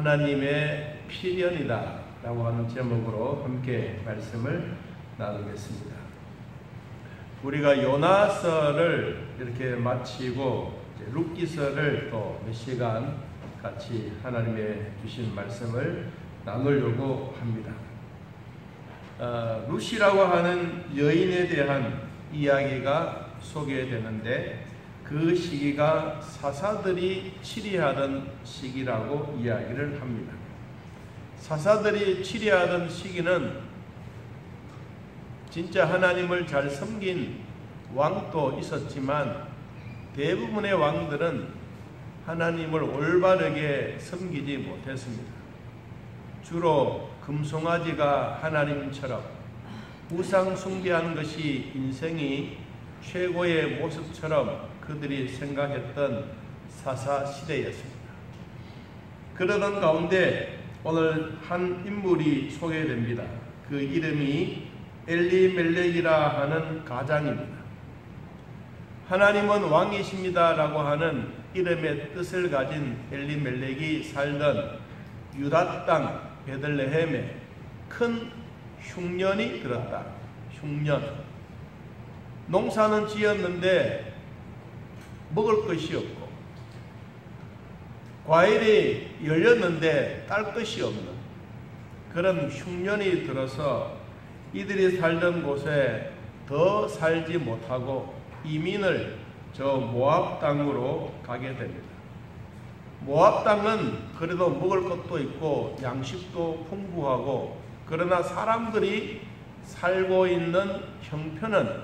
하나님의 필연이다 라고 하는 제목으로 함께 말씀을 나누겠습니다. 우리가 요나서를 이렇게 마치고 룻기서를 또 몇 시간 같이 하나님의 주신 말씀을 나누려고 합니다. 룻이라고 하는 여인에 대한 이야기가 소개되는데 그 시기가 사사들이 치리하던 시기라고 이야기를 합니다. 사사들이 치리하던 시기는 진짜 하나님을 잘 섬긴 왕도 있었지만 대부분의 왕들은 하나님을 올바르게 섬기지 못했습니다. 주로 금송아지가 하나님처럼 우상 숭배하는 것이 인생이 최고의 모습처럼 그들이 생각했던 사사 시대였습니다. 그러던 가운데 오늘 한 인물이 소개됩니다. 그 이름이 엘리멜렉이라 하는 가장입니다. 하나님은 왕이십니다 라고 하는 이름의 뜻을 가진 엘리멜렉이 살던 유다 땅 베들레헴에 큰 흉년이 들었다. 흉년. 농사는 지었는데 먹을 것이 없고 과일이 열렸는데 딸 것이 없는 그런 흉년이 들어서 이들이 살던 곳에 더 살지 못하고 이민을 저 모압 땅으로 가게 됩니다. 모압 땅은 그래도 먹을 것도 있고 양식도 풍부하고 그러나 사람들이 살고 있는 형편은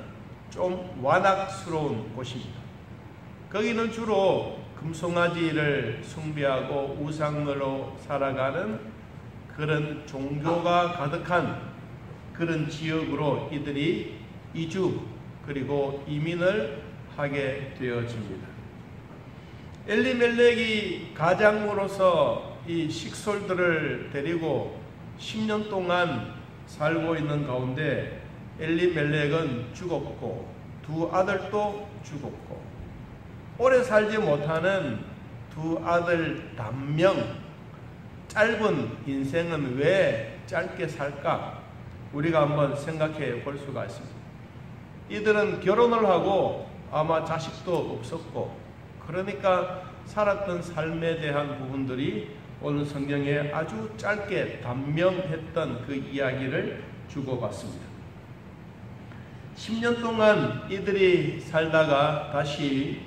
좀 완악스러운 곳입니다. 거기는 주로 금송아지를 숭배하고 우상으로 살아가는 그런 종교가 가득한 그런 지역으로 이들이 이주 그리고 이민을 하게 되어집니다. 엘리멜렉이 가장으로서 이 식솔들을 데리고 10년 동안 살고 있는 가운데 엘리멜렉은 죽었고 두 아들도 죽었고 오래 살지 못하는 두 아들 단명 짧은 인생은 왜 짧게 살까? 우리가 한번 생각해 볼 수가 있습니다. 이들은 결혼을 하고 아마 자식도 없었고 그러니까 살았던 삶에 대한 부분들이 오늘 성경에 아주 짧게 단명했던 그 이야기를 주고받습니다. 10년 동안 이들이 살다가 다시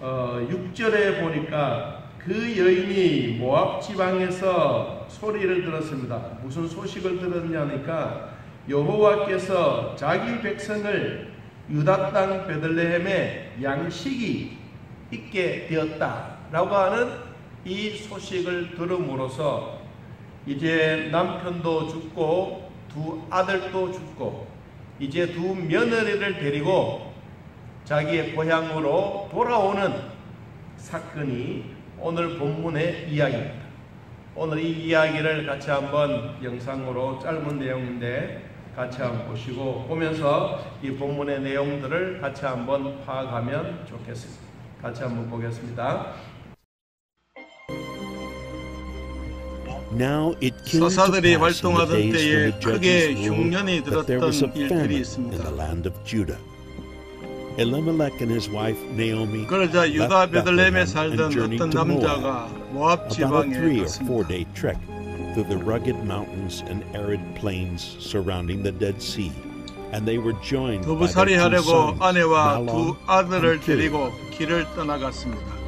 6절에 보니까 그 여인이 모압 지방에서 소리를 들었습니다. 무슨 소식을 들었냐니까 여호와께서 자기 백성을 유다 땅 베들레헴에 양식이 있게 되었다라고 하는 이 소식을 들음으로써 이제 남편도 죽고 두 아들도 죽고 이제 두 며느리를 데리고 자기의 고향으로 돌아오는 사건이 오늘 본문의 이야기입니다. 오늘 이 이야기를 같이 한번 영상으로 짧은 내용인데 같이 한번 보시고 보면서 이 본문의 내용들을 같이 한번 파악하면 좋겠습니다. 같이 한번 보겠습니다. 사사들이 활동하던 때에 크게 흉년이 들었던 일들이 있습니다. 그러자 유다 베들레헴에 살던 어떤 남자가 모압 지방에 갔습니다. through the rugged mountains and arid plains surrounding the Dead Sea, and they were joined by their 두부살이 two 하려고 sons, 아내와 두 Mahlon 아들을 and Chilion. 데리고 길을 떠나갔습니다.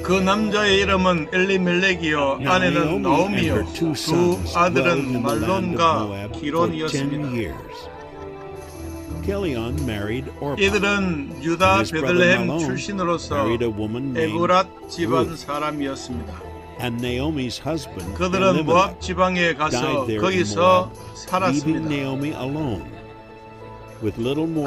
그 남자의 이름은 엘리멜렉이요 아내는 나오미요 두 아들은 말론과 기론이었습니다. 이들은 유다 베들레헴 출신으로서 에브랏 집안 사람이었습니다. 그들은 모압 지방에 가서 거기서 살았습니다.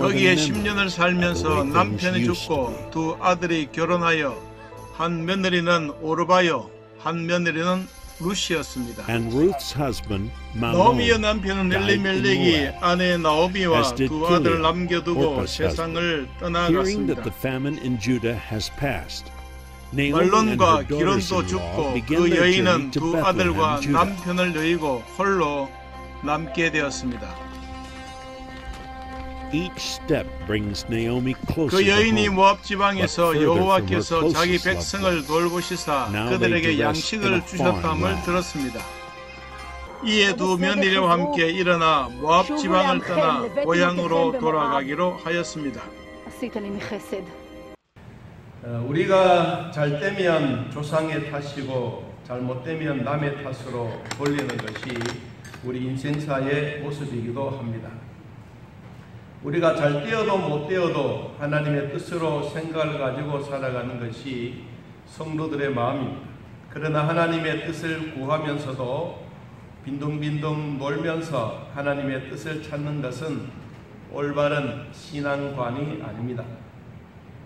거기에 10년을 살면서 남편이 죽고 두 아들이 결혼하여 한 며느리는 오르바요 한 며느리는 루시였습니다. And Ruth's husband, 나오미의 Mahlon, 남편은 died in 엘리멜렉이 Moab. 아내 나오미와 As did 두 아들 Kilian, 남겨두고 Orpah's 세상을 Hearing that 떠나갔습니다. the famine in Judah has passed, Naomi and 말론과 her 기론도 daughters-in-law 죽고 began 그 their journey 여인은 to 두 Bethlehem, 아들과 Judah. 남편을 여의고 홀로 남게 되었습니다. Each step brings Naomi closer 그 to 여인이 home. 모압 지방에서 but further 여호와께서 from her 자기 closest 백성을 loved ones. 돌보시사 Now they 그들에게 rest in 양식을 a foreign 주셨다함을 land. 들었습니다. 이에 두 며느리와 함께 일어나 모압 지방을 떠나 고향으로 돌아가기로 하였습니다. 우리가 잘 되면 조상의 탓이고 잘못되면 남의 탓으로 돌리는 것이 우리 인생사의 모습이기도 합니다. 우리가 잘 되어도 못 되어도 하나님의 뜻으로 생각을 가지고 살아가는 것이 성도들의 마음입니다. 그러나 하나님의 뜻을 구하면서도 빈둥빈둥 놀면서 하나님의 뜻을 찾는 것은 올바른 신앙관이 아닙니다.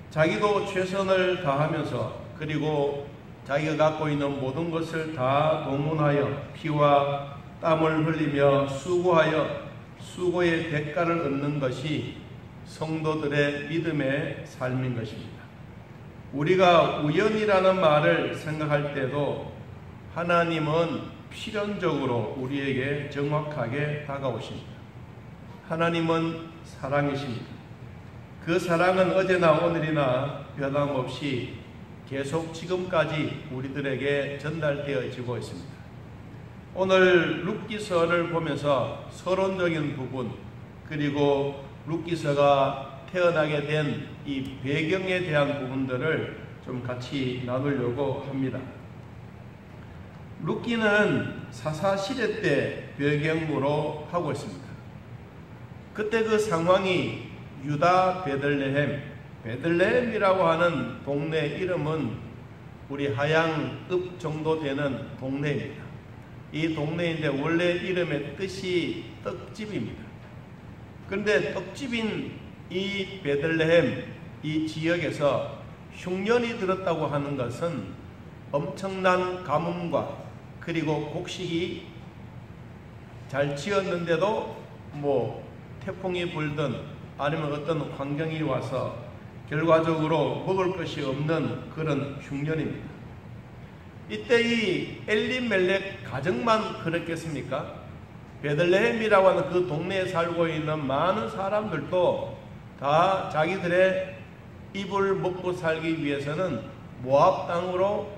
자기도 최선을 다하면서 그리고 자기가 갖고 있는 모든 것을 다 동원하여 피와 땀을 흘리며 수고하여 수고의 대가를 얻는 것이 성도들의 믿음의 삶인 것입니다. 우리가 우연이라는 말을 생각할 때도 하나님은 필연적으로 우리에게 정확하게 다가오십니다. 하나님은 사랑이십니다. 그 사랑은 어제나 오늘이나 변함없이 계속 지금까지 우리들에게 전달되어지고 있습니다. 오늘 룻기서를 보면서 서론적인 부분 그리고 룻기서가 태어나게 된 이 배경에 대한 부분들을 좀 같이 나누려고 합니다. 룻기는 사사시대 때 배경으로 하고 있습니다. 그때 그 상황이 유다 베들레헴이라고 하는 동네 이름은 우리 하양읍 정도 되는 동네입니다. 이 동네인데 원래 이름의 뜻이 떡집입니다. 그런데 떡집인 이 베들레헴 이 지역에서 흉년이 들었다고 하는 것은 엄청난 가뭄과 그리고 곡식이 잘 지었는데도 태풍이 불든 아니면 어떤 환경이 와서 결과적으로 먹을 것이 없는 그런 흉년입니다. 이때 이 엘리멜렉 가정만 그랬겠습니까? 베들레헴이라고 하는 그 동네에 살고 있는 많은 사람들도 다 자기들의 입을 먹고 살기 위해서는 모압 땅으로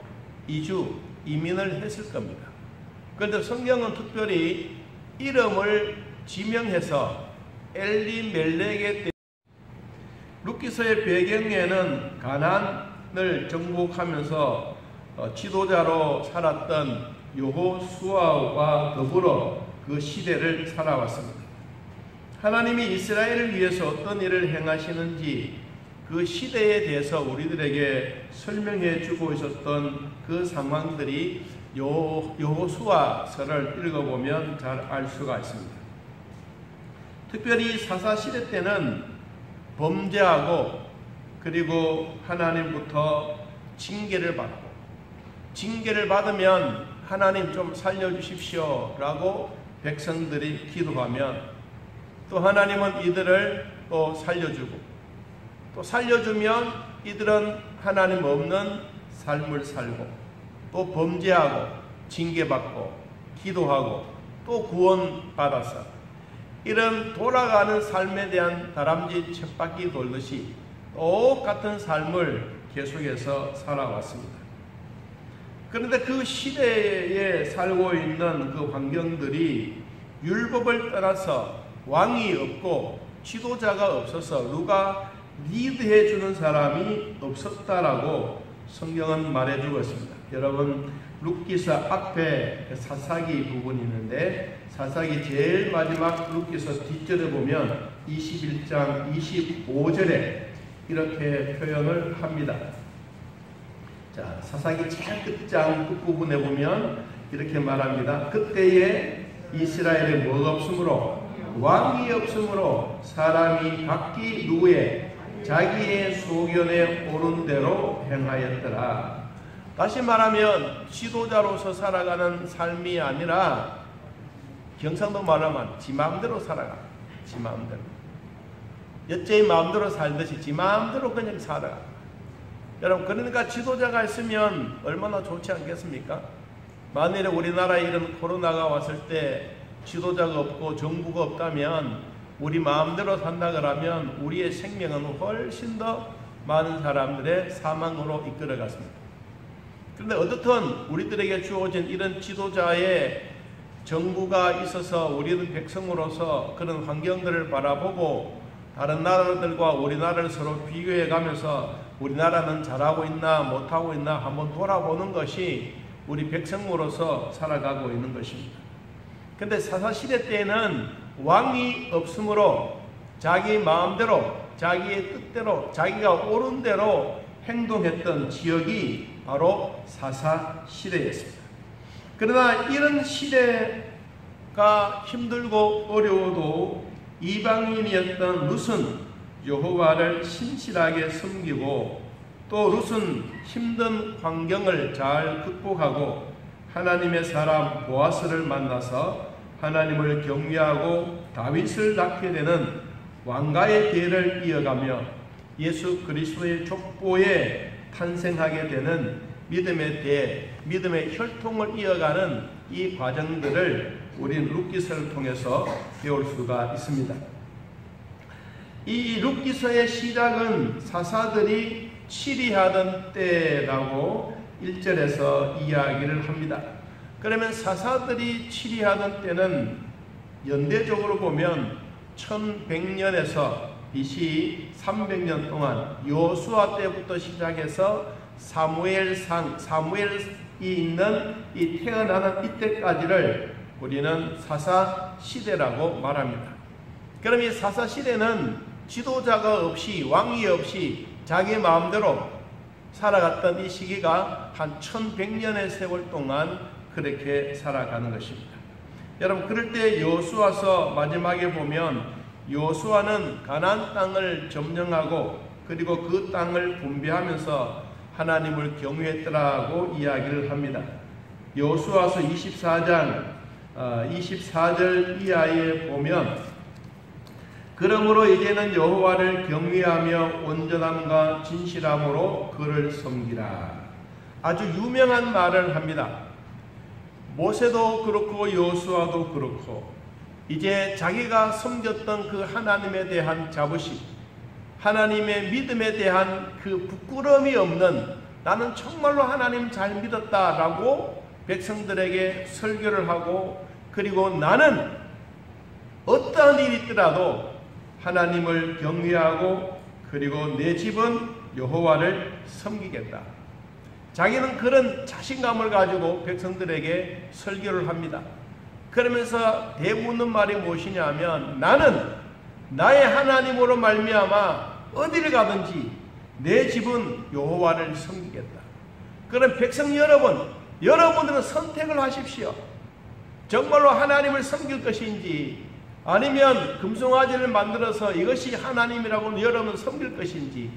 이민을 했을 겁니다. 그런데 성경은 특별히 이름을 지명해서 엘리멜렉의 룻기서의 배경에는 가나안을 정복하면서 지도자로 살았던 여호수아와 더불어 그 시대를 살아왔습니다. 하나님이 이스라엘을 위해서 어떤 일을 행하시는지 그 시대에 대해서 우리들에게 설명해 주고 있었던 그 상황들이 여호수아서를 읽어보면 잘 알 수가 있습니다. 특별히 사사시대 때는 범죄하고 그리고 하나님부터 징계를 받고 징계를 받으면 하나님 좀 살려주십시오 라고 백성들이 기도하면 또 하나님은 이들을 또 살려주고 또 살려주면 이들은 하나님 없는 삶을 살고 또 범죄하고 징계받고 기도하고 또 구원받아서 이런 돌아가는 삶에 대한 다람쥐 쳇바퀴 돌듯이 똑같은 삶을 계속해서 살아왔습니다. 그런데 그 시대에 살고 있는 그 환경들이 율법을 떠나서 왕이 없고 지도자가 없어서 누가 리드해 주는 사람이 없었다라고 성경은 말해주고 있습니다. 여러분 룻기서 앞에 사사기 부분이 있는데 사사기 제일 마지막 룻기서 뒷절에 보면 21장 25절에 이렇게 표현을 합니다. 자, 사사기 제일 끝장 끝부분에 보면 이렇게 말합니다. 그때에 이스라엘에 뭐가 없으므로 왕이 없으므로 사람이 각기 누구의 자기의 소견에 오른 대로 행하였더라. 다시 말하면 지도자로서 살아가는 삶이 아니라 경상도 말하면 지 마음대로 살아가. 지 마음대로. 여자의 마음대로 살듯이 지 마음대로 그냥 살아가. 여러분, 그러니까 지도자가 있으면 얼마나 좋지 않겠습니까? 만일에 우리나라에 이런 코로나가 왔을 때 지도자가 없고 정부가 없다면 우리 마음대로 산다 그러면 우리의 생명은 훨씬 더 많은 사람들의 사망으로 이끌어갔습니다. 그런데 어떻든 우리들에게 주어진 이런 지도자의 정부가 있어서 우리는 백성으로서 그런 환경들을 바라보고 다른 나라들과 우리나라를 서로 비교해 가면서 우리나라는 잘하고 있나 못하고 있나 한번 돌아보는 것이 우리 백성으로서 살아가고 있는 것입니다. 근데 사사시대 때에는 왕이 없으므로 자기 마음대로 자기의 뜻대로 자기가 옳은 대로 행동했던 지역이 바로 사사시대였습니다. 그러나 이런 시대가 힘들고 어려워도 이방인이었던 룻은 여호와를 신실하게 섬기고 또 룻은 힘든 환경을 잘 극복하고 하나님의 사람 보아스를 만나서 하나님을 경외하고 다윗을 낳게 되는 왕가의 계를 이어가며 예수 그리스도의 족보에 탄생하게 되는 믿음의 혈통을 이어가는 이 과정들을 우리는 룻기서를 통해서 배울 수가 있습니다. 이 룻기서의 시작은 사사들이 치리하던 때라고 1절에서 이야기를 합니다. 그러면 사사들이 치리하던 때는 연대적으로 보면 1100년에서 BC 300년 동안 여호수아 때부터 시작해서 사무엘이 있는 이 태어나는 이때까지를 우리는 사사시대라고 말합니다. 그럼 이 사사시대는 지도자가 없이 왕이 없이 자기 마음대로 살아갔던 이 시기가 한 1100년의 세월 동안 그렇게 살아가는 것입니다. 여러분, 그럴 때 여호수아서 마지막에 보면 여호수아는 가나안 땅을 점령하고 그리고 그 땅을 분배하면서 하나님을 경외했더라고 이야기를 합니다. 여호수아서 24장 24절 이하에 보면 그러므로 이제는 여호와를 경외하며 온전함과 진실함으로 그를 섬기라. 아주 유명한 말을 합니다. 모세도 그렇고 여호수아도 그렇고 이제 자기가 섬겼던 그 하나님에 대한 자부심, 하나님의 믿음에 대한 그 부끄러움이 없는 나는 정말로 하나님 잘 믿었다라고 백성들에게 설교를 하고 그리고 나는 어떠한 일이 있더라도 하나님을 경외하고 그리고 내 집은 여호와를 섬기겠다. 자기는 그런 자신감을 가지고 백성들에게 설교를 합니다. 그러면서 대묻는 말이 무엇이냐면 나는 나의 하나님으로 말미암아 어디를 가든지 내 집은 여호와를 섬기겠다. 그럼 백성 여러분, 여러분들은 선택을 하십시오. 정말로 하나님을 섬길 것인지 아니면 금송아지를 만들어서 이것이 하나님이라고 여러분 섬길 것인지.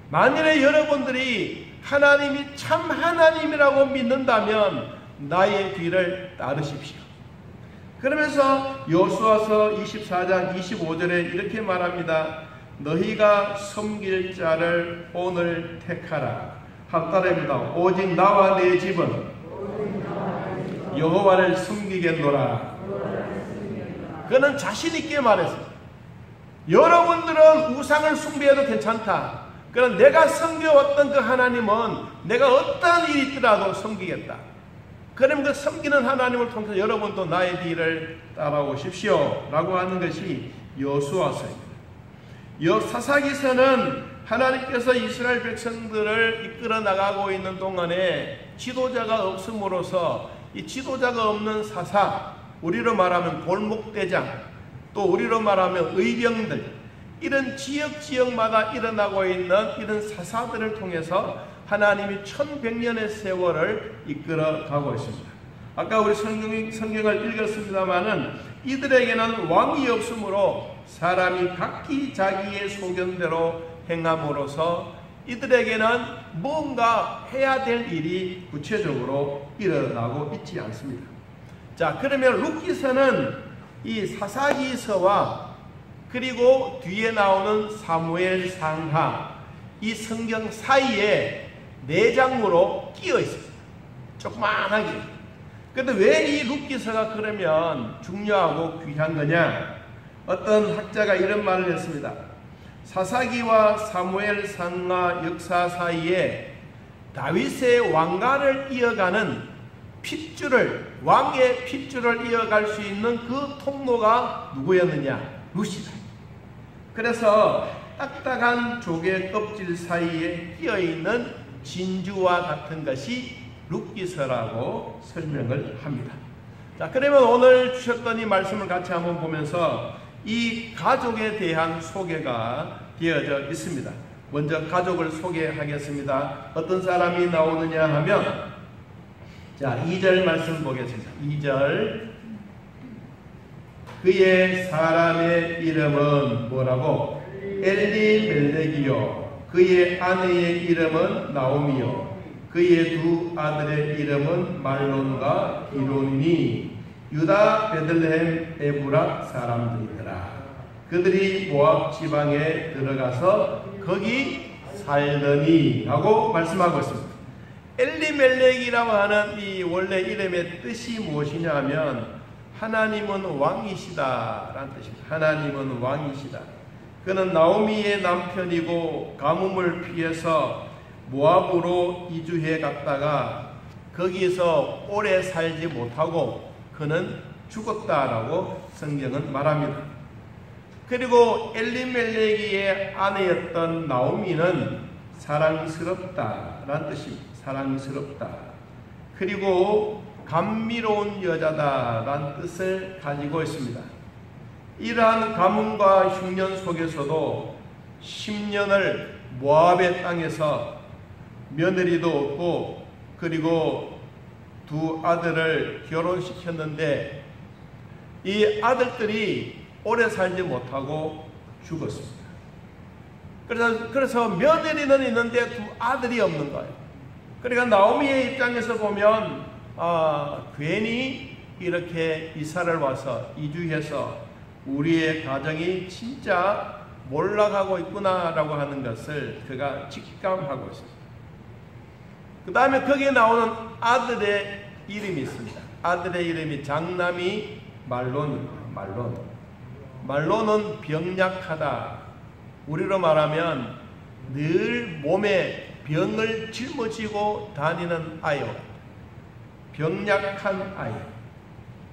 만일에 여러분들이 하나님이 참 하나님이라고 믿는다면 나의 뒤를 따르십시오. 그러면서 여호수아서 24장 25절에 이렇게 말합니다. 너희가 섬길 자를 오늘 택하라. 한따라입니다. 오직 나와 내 집은 여호와를 섬기겠노라. 그는 자신 있게 말했어요. 여러분들은 우상을 숭배해도 괜찮다. 그럼 내가 섬겨왔던 그 하나님은 내가 어떠한 일이 있더라도 섬기겠다. 그럼 그 섬기는 하나님을 통해서 여러분도 나의 뒤를 따라오십시오 라고 하는 것이 여호수아서입니다. 사사기서는 하나님께서 이스라엘 백성들을 이끌어 나가고 있는 동안에 지도자가 없음으로써 이 지도자가 없는 사사, 우리로 말하면 골목대장, 또 우리로 말하면 의병들, 이런 지역마다 일어나고 있는 이런 사사들을 통해서 하나님이 1100년의 세월을 이끌어가고 있습니다. 아까 우리 성경을 읽었습니다마는 이들에게는 왕이 없으므로 사람이 각기 자기의 소견대로 행함으로써 이들에게는 뭔가 해야 될 일이 구체적으로 일어나고 있지 않습니다. 자, 그러면 룻기서는 이 사사기서와 그리고 뒤에 나오는 사무엘 상하, 이 성경 사이에 내장으로 끼어 있습니다. 조그만하게. 근데 왜 이 룻기서가 그러면 중요하고 귀한 거냐? 어떤 학자가 이런 말을 했습니다. 사사기와 사무엘 상하 역사 사이에 다윗의 왕가를 이어가는 핏줄을, 왕의 핏줄을 이어갈 수 있는 그 통로가 누구였느냐? 룻이다. 그래서 딱딱한 조개 껍질 사이에 끼어있는 진주와 같은 것이 룻기서라고 설명을 합니다. 자, 그러면 오늘 주셨던 이 말씀을 같이 한번 보면서 이 가족에 대한 소개가 되어져 있습니다. 먼저 가족을 소개하겠습니다. 어떤 사람이 나오느냐 하면, 자, 2절 말씀 보겠습니다. 2절. 그의 사람의 이름은 뭐라고? 엘리멜렉이요. 그의 아내의 이름은 나오미요. 그의 두 아들의 이름은 말론과 기론이니 유다 베들레헴 에브라 사람들이더라. 그들이 모압 지방에 들어가서 거기 살더니 라고 말씀하고 있습니다. 엘리멜렉이라고 하는 이 원래 이름의 뜻이 무엇이냐 하면 하나님은 왕이시다 라는 뜻입니다. 하나님은 왕이시다. 그는 나오미의 남편이고 가뭄을 피해서 모압으로 이주해 갔다가 거기서 오래 살지 못하고 그는 죽었다라고 성경은 말합니다. 그리고 엘리멜렉의 아내였던 나오미는 사랑스럽다라는 뜻입니다. 사랑스럽다. 그리고 감미로운 여자다라는 뜻을 가지고 있습니다. 이러한 가뭄과 흉년 속에서도 10년을 모압의 땅에서 며느리도 없고 그리고 두 아들을 결혼시켰는데 이 아들들이 오래 살지 못하고 죽었습니다. 그래서 며느리는 있는데 두 아들이 없는 거예요. 그러니까 나오미의 입장에서 보면 괜히 이렇게 이사를 와서 이주해서 우리의 가정이 진짜 몰락하고 있구나라고 하는 것을 그가 직감하고 있습니다. 그 다음에 거기에 나오는 아들의 이름이 있습니다. 아들의 이름이 장남이 말론입니다. 말론은 병약하다. 우리로 말하면 늘 몸에 병을 짊어지고 다니는 아이요. 병약한 아이.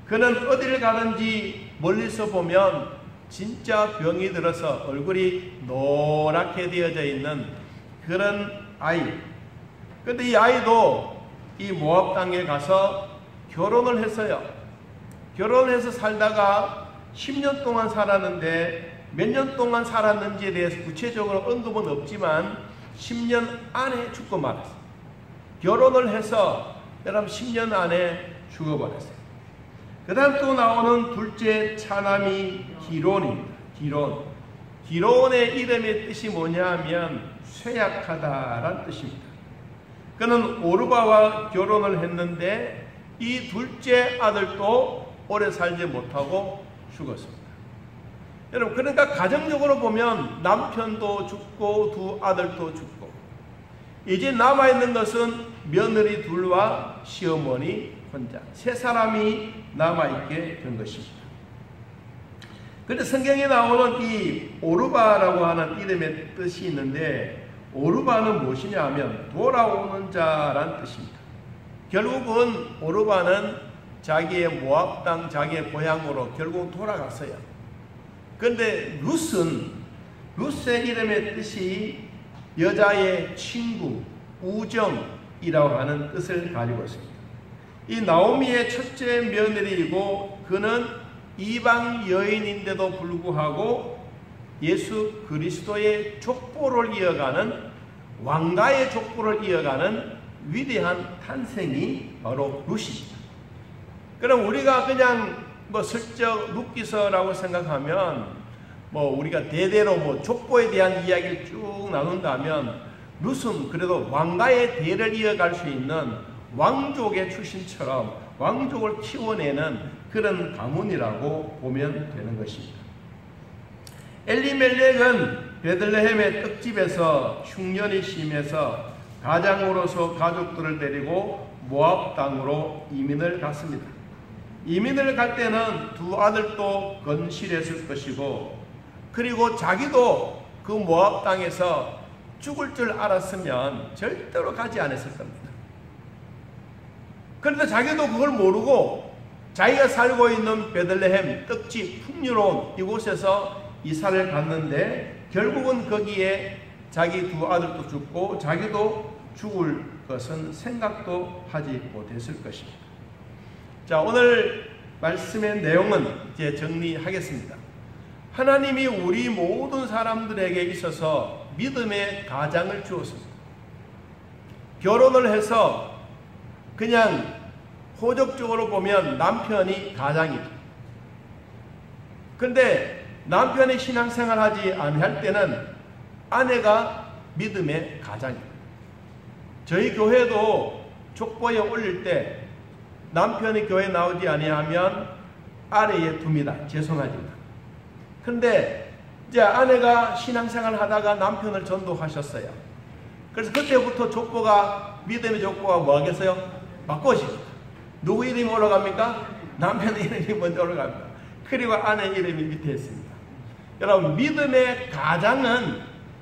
그는 어디를 가든지 멀리서 보면 진짜 병이 들어서 얼굴이 노랗게 되어져 있는 그런 아이. 그런데 이 아이도 이 모압 땅에 가서 결혼을 했어요. 결혼을 해서 살다가 10년 동안 살았는데 몇 년 동안 살았는지에 대해서 구체적으로 언급은 없지만 10년 안에 죽고 말았어요. 결혼을 해서 여러분 10년 안에 죽어버렸어요. 그 다음 또 나오는 둘째 차남이 기론입니다. 기론의 이름의 뜻이 뭐냐 하면 쇠약하다라는 뜻입니다. 그는 오르바와 결혼을 했는데 이 둘째 아들도 오래 살지 못하고 죽었습니다. 여러분, 그러니까 가정적으로 보면 남편도 죽고 두 아들도 죽고 이제 남아있는 것은 며느리 둘과 시어머니 혼자 세 사람이 남아있게 된 것입니다. 그런데 성경에 나오는 이 오르바라고 하는 이름의 뜻이 있는데 오르바는 무엇이냐 하면 돌아오는 자란 뜻입니다. 결국은 오르바는 자기의 모압 땅, 자기의 고향으로 결국 돌아갔어요. 그런데 룻의 이름의 뜻이 여자의 친구, 우정이라고 하는 뜻을 가지고 있습니다. 이 나오미의 첫째 며느리이고 그는 이방 여인인데도 불구하고 예수 그리스도의 족보를 이어가는 왕가의 족보를 이어가는 위대한 탄생이 바로 룻입니다. 그럼 우리가 그냥 슬쩍 룻기서라고 생각하면 우리가 대대로 족보에 대한 이야기를 쭉 나눈다면 룻은 그래도 왕가의 대를 이어갈 수 있는 왕족의 출신처럼 왕족을 키워내는 그런 가문이라고 보면 되는 것입니다. 엘리멜렉은 베들레헴의 떡집에서 흉년이 심해서 가장으로서 가족들을 데리고 모압 땅으로 이민을 갔습니다. 이민을 갈 때는 두 아들도 건실했을 것이고, 그리고 자기도 그 모압 땅에서 죽을 줄 알았으면 절대로 가지 않았을 겁니다. 그런데 자기도 그걸 모르고 자기가 살고 있는 베들레헴 떡집 풍요로운 이곳에서 이사를 갔는데, 결국은 거기에 자기 두 아들도 죽고 자기도 죽을 것은 생각도 하지 못했을 것입니다. 자, 오늘 말씀의 내용은 이제 정리하겠습니다. 하나님이 우리 모든 사람들에게 있어서 믿음의 가장을 주었습니다. 결혼을 해서 그냥 호적적으로 보면 남편이 가장이죠. 그런데 남편이 신앙생활 하지 않을 때는 아내가 믿음의 가장입니다. 저희 교회도 족보에 올릴 때 남편이 교회 나오지 아니하면 아래에 둡니다. 죄송하지만. 그런데 이제 아내가 신앙생활 하다가 남편을 전도하셨어요. 그래서 그때부터 족보가, 믿음의 족보가 뭐 하겠어요? 바꿔집니다. 누구 이름이 올라갑니까? 남편의 이름이 먼저 올라갑니다. 그리고 아내 이름이 밑에 있습니다. 여러분, 믿음의 가장은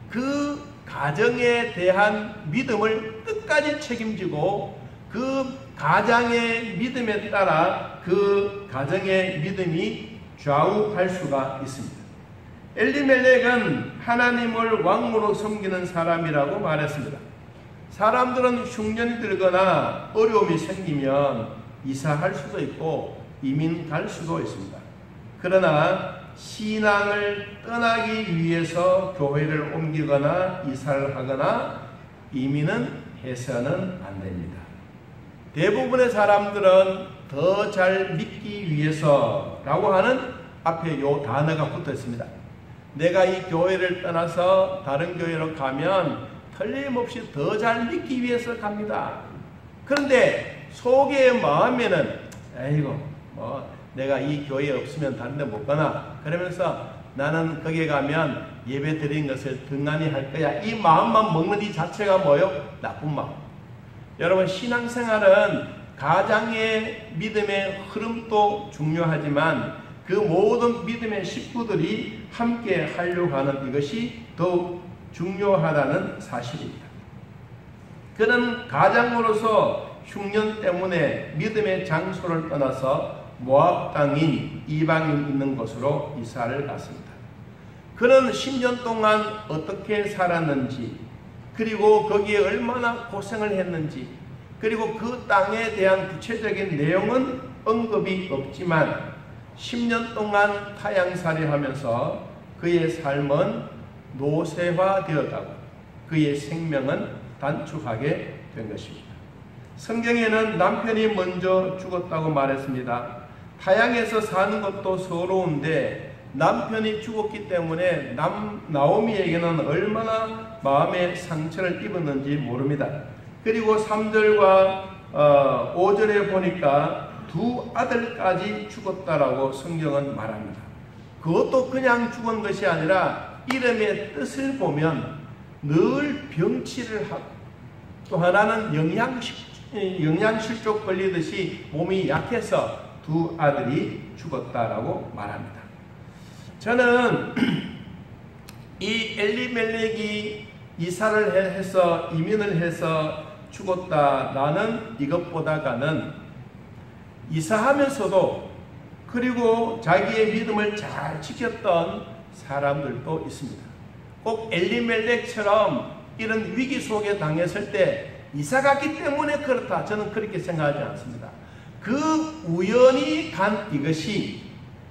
그 가정에 대한 믿음을 끝까지 책임지고 그 가장의 믿음에 따라 그 가정의 믿음이 좌우할 수가 있습니다. 엘리멜렉은 하나님을 왕으로 섬기는 사람이라고 말했습니다. 사람들은 흉년이 들거나 어려움이 생기면 이사할 수도 있고 이민 갈 수도 있습니다. 그러나 신앙을 떠나기 위해서 교회를 옮기거나 이사를 하거나 이민은 해서는 안 됩니다. 대부분의 사람들은 더 잘 믿기 위해서라고 하는 앞에 요 단어가 붙어 있습니다. 내가 이 교회를 떠나서 다른 교회로 가면 틀림없이 더 잘 믿기 위해서 갑니다. 그런데 속의 마음에는 에이고 내가 이 교회에 없으면 다른 데 못 가나, 그러면서 나는 거기에 가면 예배 드린 것을 등한히 할 거야, 이 마음만 먹는 이 자체가 뭐요? 나쁜 마음. 여러분, 신앙생활은 가장의 믿음의 흐름도 중요하지만 그 모든 믿음의 식구들이 함께 하려고 하는 이것이 더욱 중요하다는 사실입니다. 그는 가장으로서 흉년 때문에 믿음의 장소를 떠나서 모압 땅인 이방인 있는 곳으로 이사를 갔습니다. 그는 10년 동안 어떻게 살았는지, 그리고 거기에 얼마나 고생을 했는지, 그리고 그 땅에 대한 구체적인 내용은 언급이 없지만 10년 동안 타향살이 하면서 그의 삶은 노쇠화되어가고 그의 생명은 단축하게 된 것입니다. 성경에는 남편이 먼저 죽었다고 말했습니다. 타향에서 사는 것도 서러운데 남편이 죽었기 때문에 나오미에게는 얼마나 마음의 상처를 입었는지 모릅니다. 그리고 3절과 5절에 보니까 두 아들까지 죽었다라고 성경은 말합니다. 그것도 그냥 죽은 것이 아니라 이름의 뜻을 보면 늘 병치를 하고, 또 하나는 영양실족 걸리듯이 몸이 약해서 두 아들이 죽었다라고 말합니다. 저는 이 엘리멜렉이 이사를 해서 이민을 해서 죽었다라는 이것보다는 이사하면서도 그리고 자기의 믿음을 잘 지켰던 사람들도 있습니다. 꼭 엘리멜렉처럼 이런 위기 속에 당했을 때 이사 갔기 때문에 그렇다, 저는 그렇게 생각하지 않습니다. 그 우연히 간 이것이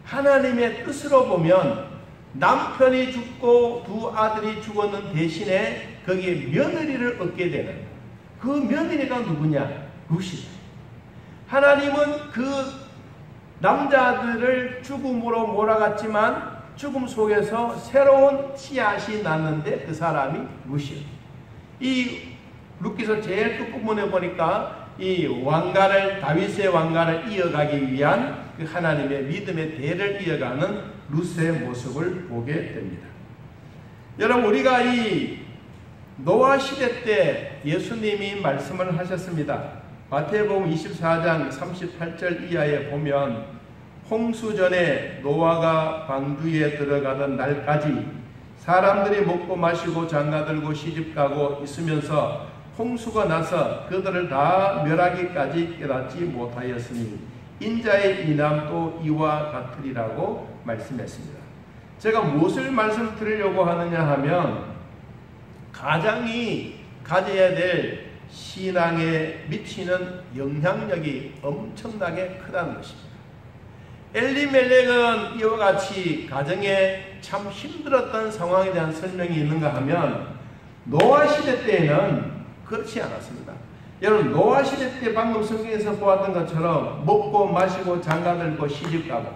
하나님의 뜻으로 보면 남편이 죽고 두 아들이 죽었는 대신에 거기에 며느리를 얻게 되는, 그 며느리가 누구냐? 룻이다. 하나님은 그 남자들을 죽음으로 몰아갔지만 죽음 속에서 새로운 씨앗이 났는데 그 사람이 룻이에요. 이 룻기서 제일 끝부분에 보니까 이 왕가를, 다윗의 왕가를 이어가기 위한 그 하나님의 믿음의 대를 이어가는 룻의 모습을 보게 됩니다. 여러분, 우리가 이 노아 시대 때 예수님이 말씀을 하셨습니다. 마태복음 24장 38절 이하에 보면 홍수 전에 노아가 방주에 들어가던 날까지 사람들이 먹고 마시고 장가들고 시집가고 있으면서 홍수가 나서 그들을 다 멸하기까지 깨닫지 못하였으니 인자의 이남도 이와 같으리라고 말씀했습니다. 제가 무엇을 말씀드리려고 하느냐 하면 가장이 가져야 될 신앙에 미치는 영향력이 엄청나게 크다는 것입니다. 엘리멜렉은 이와 같이 가정에 참 힘들었던 상황에 대한 설명이 있는가 하면 노아 시대 때에는 그렇지 않았습니다. 여러분, 노아 시대 때 방금 성경에서 보았던 것처럼 먹고 마시고 장가들고 시집가고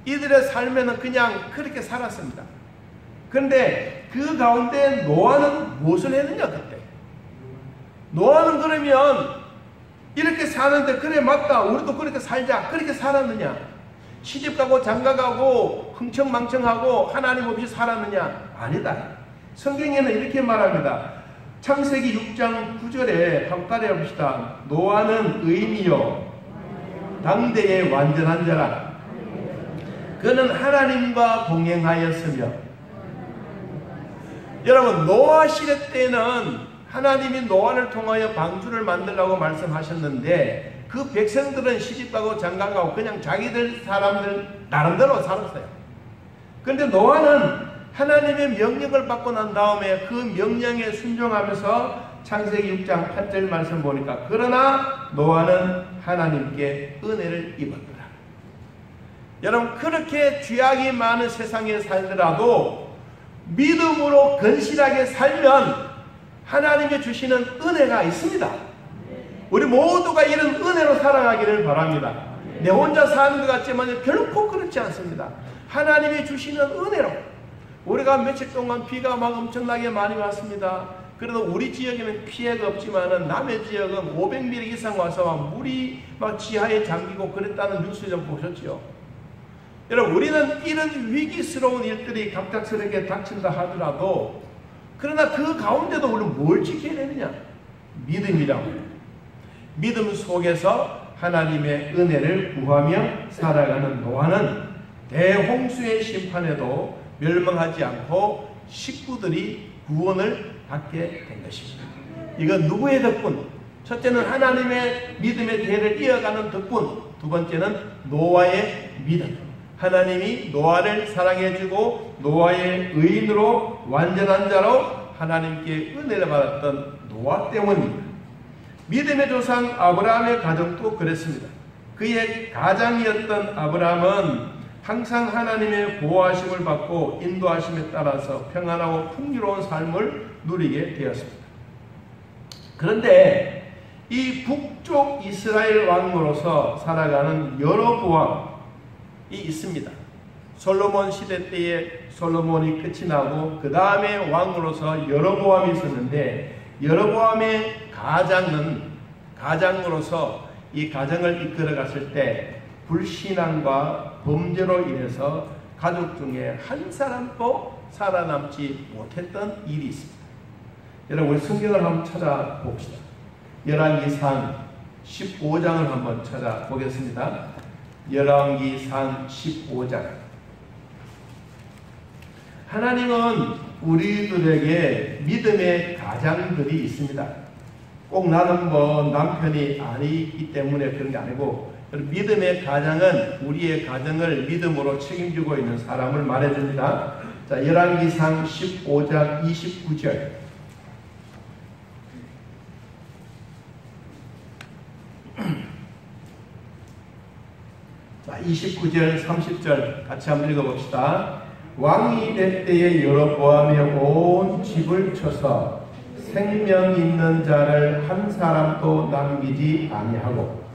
이들의 삶에는 그냥 그렇게 살았습니다. 그런데 그 가운데 노아는 무엇을 했느냐 그때? 노아는 그러면 이렇게 사는데 그래 맞다 우리도 그렇게 살자 그렇게 살았느냐? 시집가고 장가가고 흥청망청하고 하나님 없이 살았느냐? 아니다. 성경에는 이렇게 말합니다. 창세기 6장 9절에 한번 따라해 봅시다. 노아는 의인이요 당대의 완전한 자라. 그는 하나님과 동행하였으며. 여러분, 노아 시대 때는 하나님이 노아를 통하여 방주를 만들라고 말씀하셨는데 그 백성들은 시집가고 장가가고 그냥 자기들 사람들 나름대로 살았어요. 그런데 노아는 하나님의 명령을 받고 난 다음에 그 명령에 순종하면서 창세기 6장 8절 말씀 보니까 그러나 노아는 하나님께 은혜를 입었더라. 여러분, 그렇게 죄악이 많은 세상에 살더라도 믿음으로 건실하게 살면 하나님이 주시는 은혜가 있습니다. 우리 모두가 이런 은혜로 살아가기를 바랍니다. 내 혼자 사는 것 같지만 결코 그렇지 않습니다. 하나님이 주시는 은혜로. 우리가 며칠 동안 비가 막 엄청나게 많이 왔습니다. 그래도 우리 지역에는 피해가 없지만 남의 지역은 500mm 이상 와서 물이 막 지하에 잠기고 그랬다는 뉴스 좀 보셨죠? 여러분, 우리는 이런 위기스러운 일들이 갑작스럽게 닥친다 하더라도 그러나 그 가운데도 우리는 뭘 지켜야 되느냐? 믿음이라고. 믿음 속에서 하나님의 은혜를 구하며 살아가는 노아는 대홍수의 심판에도 멸망하지 않고 식구들이 구원을 받게 된 것입니다. 이건 누구의 덕분? 첫째는 하나님의 믿음의 대를 이어가는 덕분, 두 번째는 노아의 믿음. 하나님이 노아를 사랑해주고 노아의 의인으로 완전한 자로 하나님께 은혜를 받았던 노아 때문입니다. 믿음의 조상 아브라함의 가정도 그랬습니다. 그의 가장이었던 아브라함은 항상 하나님의 보호하심을 받고 인도하심에 따라서 평안하고 풍요로운 삶을 누리게 되었습니다. 그런데 이 북쪽 이스라엘 왕으로서 살아가는 여로보암이 있습니다. 솔로몬 시대 때에 솔로몬이 끝이 나고 그 다음에 왕으로서 여로보암이 있었는데 여로보암의 가장으로서 이 가정을 이끌어 갔을 때 불신앙과 범죄로 인해서 가족 중에 한 사람도 살아남지 못했던 일이 있습니다. 여러분, 우리 성경을 한번 찾아봅시다. 열왕기상 15장을 한번 찾아보겠습니다. 열왕기상 15장. 하나님은 우리들에게 믿음의 가장들이 있습니다. 꼭 나는 남편이 아니기 때문에 그런 게 아니고 믿음의 가장은 우리의 가정을 믿음으로 책임지고 있는 사람을 말해줍니다. 자, 열왕기상 15장 29절. 자, 29절, 30절 같이 한번 읽어봅시다. 왕이 될 때에 여로보암의 온 집을 쳐서 생명 있는 자를 한 사람도 남기지 아니하고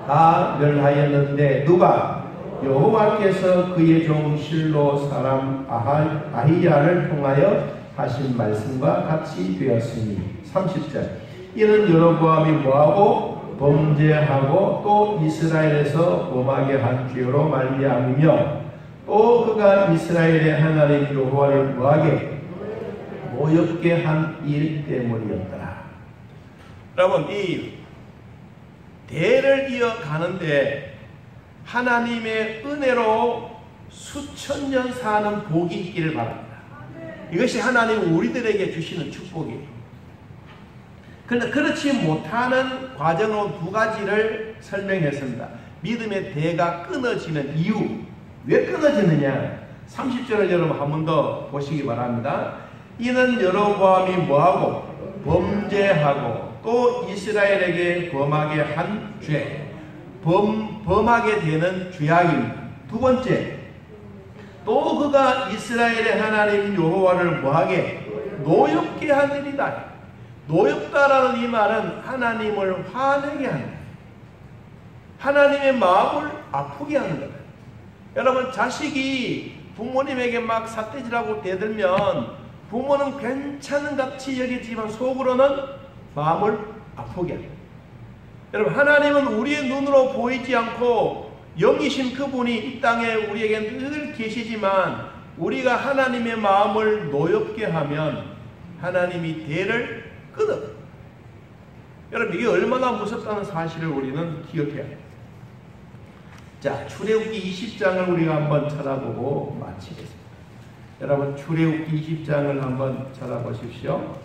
다 멸하였는데 누가? 여호와께서 그의 종 실로 사람 아히야를 통하여 하신 말씀과 같이 되었으니. 30절. 이는 여로보암이 뭐하고 범죄하고 또 이스라엘에서 범하게 한 죄로 말미암으며 또 그가 이스라엘의 하나님 여호와를 뭐하게 모욕게 한 일 때문이었더라. 여러분, 이 대를 이어가는데 하나님의 은혜로 수천 년 사는 복이 있기를 바랍니다. 이것이 하나님 우리들에게 주시는 축복이에요. 그런데 그렇지 못하는 과정으로 두 가지를 설명했습니다. 믿음의 대가 끊어지는 이유. 왜 끊어지느냐? 30절을 여러분 한 번 더 보시기 바랍니다. 이는 여로보암이 뭐하고 범죄하고 또 이스라엘에게 범하게 한 죄. 범하게 되는 죄악입니다. 두 번째, 또 그가 이스라엘의 하나님 여호와를 뭐하게 노엽게 한 일이다. 노엽다라는 이 말은 하나님을 화내게 한다. 하나님의 마음을 아프게 하는 거다. 여러분, 자식이 부모님에게 막 삿대질하고 대들면 부모는 괜찮은 같이 여기지만 속으로는 마음을 아프게 합니다. 여러분, 하나님은 우리의 눈으로 보이지 않고 영이신 그분이 이 땅에 우리에게 늘 계시지만 우리가 하나님의 마음을 노엽게 하면 하나님이 대를 끊어. 여러분, 이게 얼마나 무섭다는 사실을 우리는 기억해야 해요. 자, 출애굽기 20장을 우리가 한번 찾아보고 마치겠습니다. 여러분, 출애굽기 20장을 한번 찾아보십시오.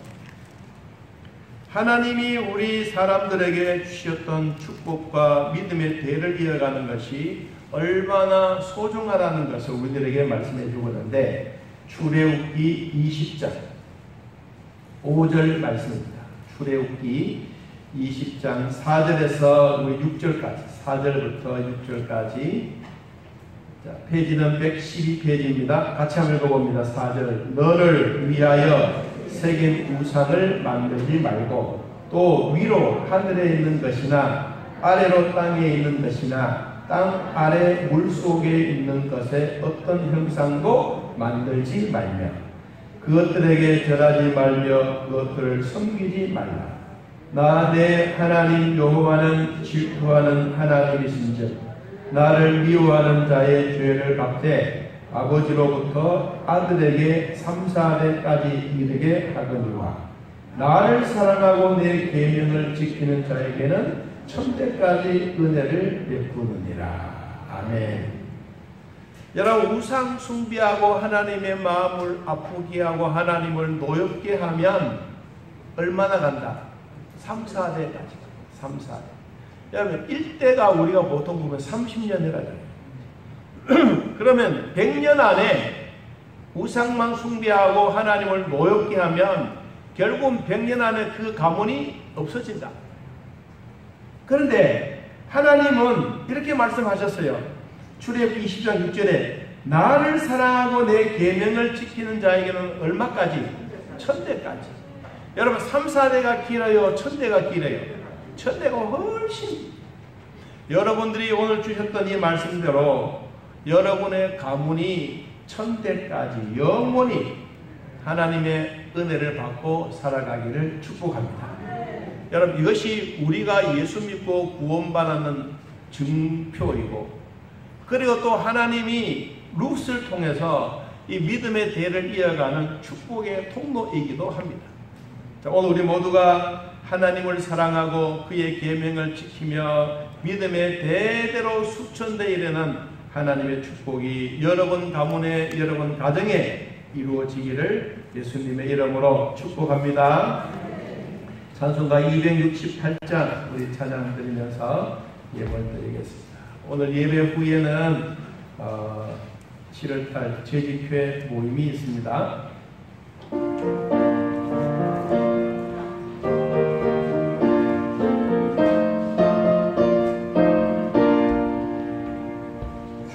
하나님이 우리 사람들에게 주셨던 축복과 믿음의 대를 이어가는 것이 얼마나 소중하다는 것을 우리들에게 말씀해 주고 있는데, 출애굽기 20장 5절 말씀입니다. 출애굽기 20장 4절에서 우리 6절까지, 4절부터 6절까지. 자, 페이지는 112페이지입니다. 같이 한번 읽어봅니다. 4절. 너를 위하여 새긴 우상을 만들지 말고 또 위로 하늘에 있는 것이나 아래로 땅에 있는 것이나 땅 아래 물속에 있는 것에 어떤 형상도 만들지 말며 그것들에게 절하지 말며 그것들을 섬기지 말라. 나 내 하나님 여호와는 질투하는 하나님이신즉 나를 미워하는 자의 죄를 갚되 아버지로부터 아들에게 3, 4대까지 이르게 하거니와 나를 사랑하고 내 계명을 지키는 자에게는 1000대까지 은혜를 베푸느니라. 아멘. 여러분, 우상 숭배하고 하나님의 마음을 아프게 하고 하나님을 노엽게 하면 얼마나 간다? 3, 4대까지. 3, 4대. 여러분, 1대가 우리가 보통 보면 30년이라잖아요. 그러면 100년 안에 우상만 숭배하고 하나님을 노엽게 하면 결국 100년 안에 그 가문이 없어진다. 그런데 하나님은 이렇게 말씀하셨어요. 출애굽기 20장 6절에 나를 사랑하고 내 계명을 지키는 자에게는 얼마까지? 1000대까지. 여러분, 3, 4대가 길어요? 1000대가 길어요? 1000대가 훨씬. 여러분들이 오늘 주셨던 이 말씀대로 여러분의 가문이 1000대까지 영원히 하나님의 은혜를 받고 살아가기를 축복합니다. 여러분, 이것이 우리가 예수 믿고 구원받는 증표이고, 그리고 또 하나님이 룻을 통해서 이 믿음의 대를 이어가는 축복의 통로이기도 합니다. 자, 오늘 우리 모두가 하나님을 사랑하고 그의 계명을 지키며 믿음의 대대로 수천대 이르는 하나님의 축복이 여러분 가문에, 여러분 가정에 이루어지기를 예수님의 이름으로 축복합니다. 찬송가 268장 우리 찬양 드리면서 예배를 드리겠습니다. 오늘 예배 후에는 7월달 재직회 모임이 있습니다.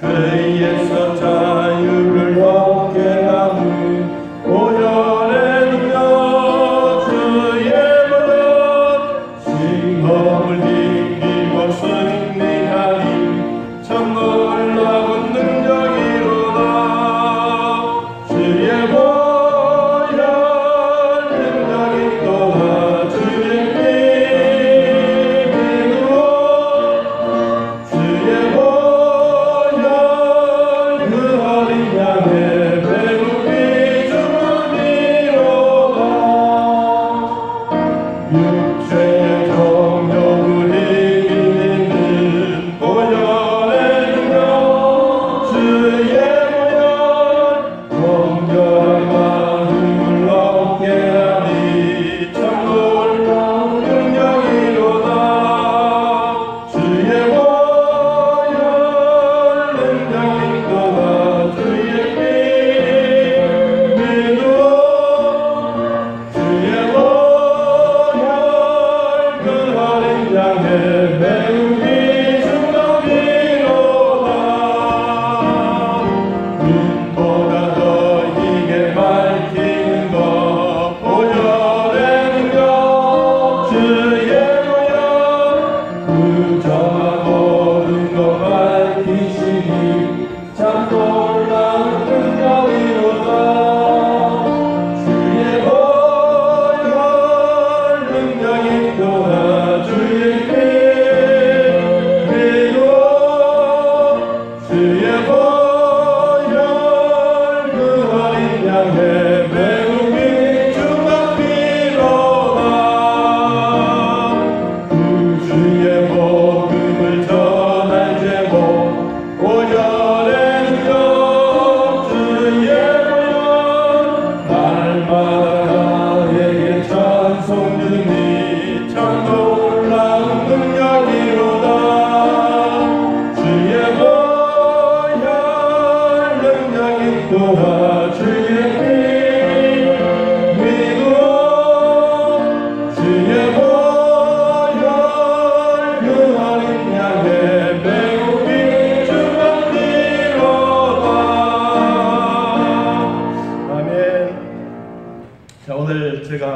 죄에서 자유를 얻게 하는 오열의 능력 주의 버릇 싱검을 이기고 승리하니 참 놀라운 능력이로다. 주의 보혈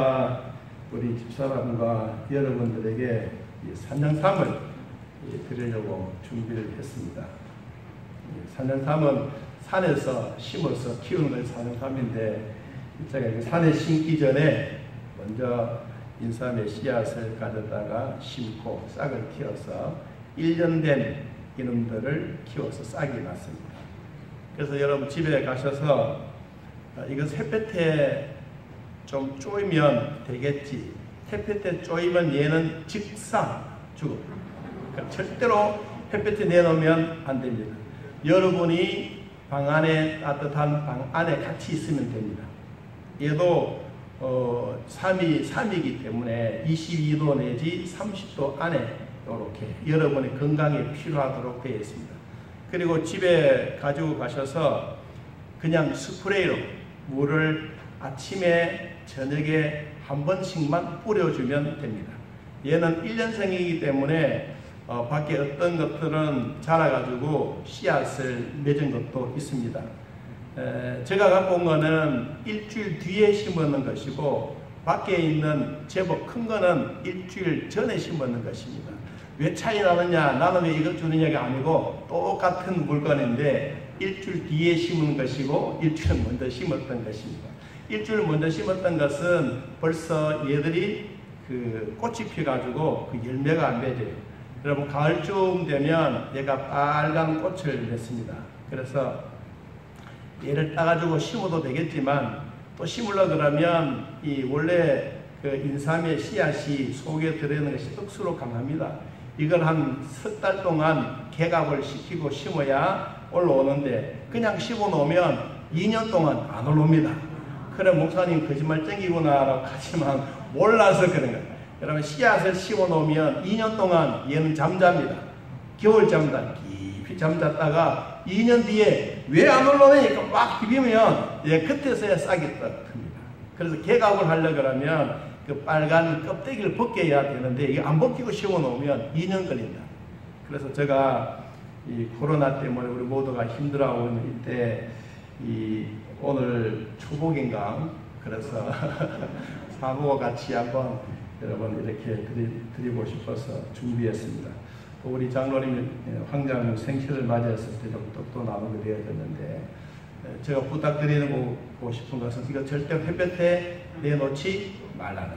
제가 우리 집사람과 여러분들에게 이 산양삼을 드리려고 준비를 했습니다. 산양삼은 산에서 심어서 키우는 것이 산양삼인데, 제가 산에 심기 전에 먼저 인삼의 씨앗을 가져다가 심고 싹을 틔워서 1년 된 이놈들을 키워서 싹이 났습니다. 그래서 여러분 집에 가셔서 이거 햇볕에 좀 쪼이면 되겠지, 햇볕에 쪼이면 얘는 직사 죽어. 그러니까 절대로 햇볕에 내놓으면 안 됩니다. 여러분이 방 안에, 따뜻한 방 안에 같이 있으면 됩니다. 얘도 삼이기 때문에 22도 내지 30도 안에 이렇게 여러분의 건강에 필요하도록 되어 있습니다. 그리고 집에 가지고 가셔서 그냥 스프레이로 물을 아침에 저녁에 한 번씩만 뿌려주면 됩니다. 얘는 1년생이기 때문에 밖에 어떤 것들은 자라가지고 씨앗을 맺은 것도 있습니다. 제가 갖고 온 거는 일주일 뒤에 심었는 것이고, 밖에 있는 제법 큰 거는 일주일 전에 심었는 것입니다. 왜 차이 나느냐, 나는 왜 이것 주느냐가 아니고 똑같은 물건인데 일주일 뒤에 심은 것이고 일주일 먼저 심었던 것입니다. 일주일 먼저 심었던 것은 벌써 얘들이 그 꽃이 피어가지고 그 열매가 안 맺어요. 여러분 가을쯤 되면 얘가 빨간 꽃을 맺습니다. 그래서 얘를 따가지고 심어도 되겠지만, 또 심으려 그러면 이 원래 그 인삼의 씨앗이 속에 들어있는 것이 억수로 강합니다. 이걸 한 석 달 동안 개갑을 시키고 심어야 올라오는데, 그냥 심어 놓으면 2년 동안 안 올라옵니다. 그래, 목사님 거짓말쟁이구나 라고 하지만 몰라서 그런 거예요. 여러분 씨앗을 심어 놓으면 2년 동안 얘는 잠잡니다. 겨울 잠자 깊이 잠잤다가 2년 뒤에 왜 안 올라오니까 막 비비면 그때서야 싹이 떴습니다. 그래서 개갑을 하려고 그러면 그 빨간 껍데기를 벗겨야 되는데, 이게 안 벗기고 심어 놓으면 2년 걸린다. 그래서 제가 이 코로나 때문에 우리 모두가 힘들어하고 있는 이때 오늘 초복인가, 그래서 사모와 같이 한번 여러분 이렇게 드리고 싶어서 준비했습니다. 우리 장로님 황장 생신을 맞이했을 때 또 나누게 되어졌는데, 제가 부탁드리고 싶은 것은 이거 절대 햇볕에 내놓지 말라는.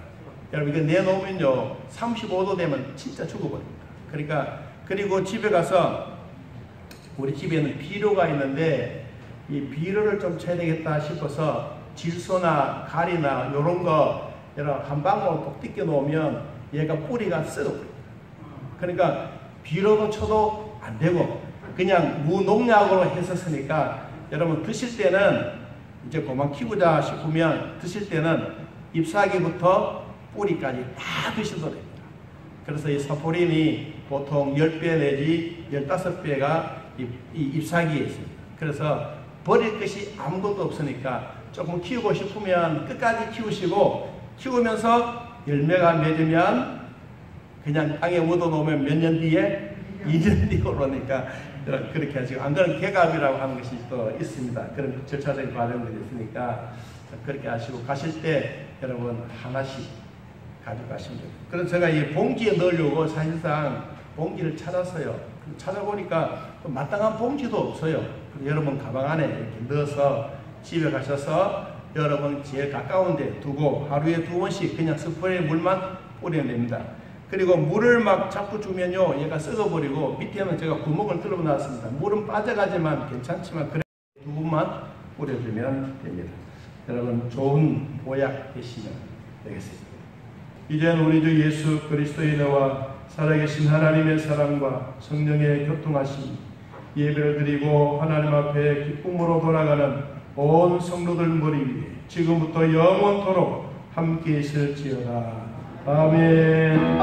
여러분 이거 내놓으면요 35도 되면 진짜 죽어버립니다. 그러니까, 그리고 집에 가서, 우리 집에는 비료가 있는데 이 비료를 좀 쳐야 되겠다 싶어서 질소나 가리나 이런 거 여러 한 방울 꼭 뜯겨 놓으면 얘가 뿌리가 썩어버립니다. 그러니까 비료도 쳐도 안 되고 그냥 무농약으로 해서 쓰니까, 여러분 드실 때는 이제 그만 키우자 싶으면 드실 때는 잎사귀부터 뿌리까지 다 드셔도 됩니다. 그래서 이 사포린이 보통 10배 내지 15배가 이 잎사귀에 있습니다. 그래서 버릴 것이 아무것도 없으니까 조금 키우고 싶으면 끝까지 키우시고, 키우면서 열매가 맺으면 그냥 땅에 묻어 놓으면 몇 년 뒤에 2년 뒤에 오르니까 그렇게 하시고, 안 그러면 개갑이라고 하는 것이 또 있습니다. 그런 절차적인 과정들이 있으니까 그렇게 하시고, 가실 때 여러분 하나씩 가져가시면 됩니다. 그래서 제가 이 봉지에 넣으려고 사실상 봉지를 찾았어요. 찾아보니까 마땅한 봉지도 없어요. 여러분 가방 안에 이렇게 넣어서 집에 가셔서 여러분 제일 가까운 데 두고 하루에 2번씩 그냥 스프레이 물만 뿌리면 됩니다. 그리고 물을 막 자꾸 주면요 얘가 썩어버리고, 밑에는 제가 구멍을 뚫어 놨습니다. 물은 빠져가지만 괜찮지만 그래 2번만 뿌려주면 됩니다. 여러분 좋은 보약 되시면 되겠습니다. 이제는 우리 주 예수 그리스도의 은혜와 살아계신 하나님의 사랑과 성령의 교통하심, 예배를 드리고 하나님 앞에 기쁨으로 돌아가는 온 성도들 머리 위에 지금부터 영원토록 함께 있을지어다. 아멘.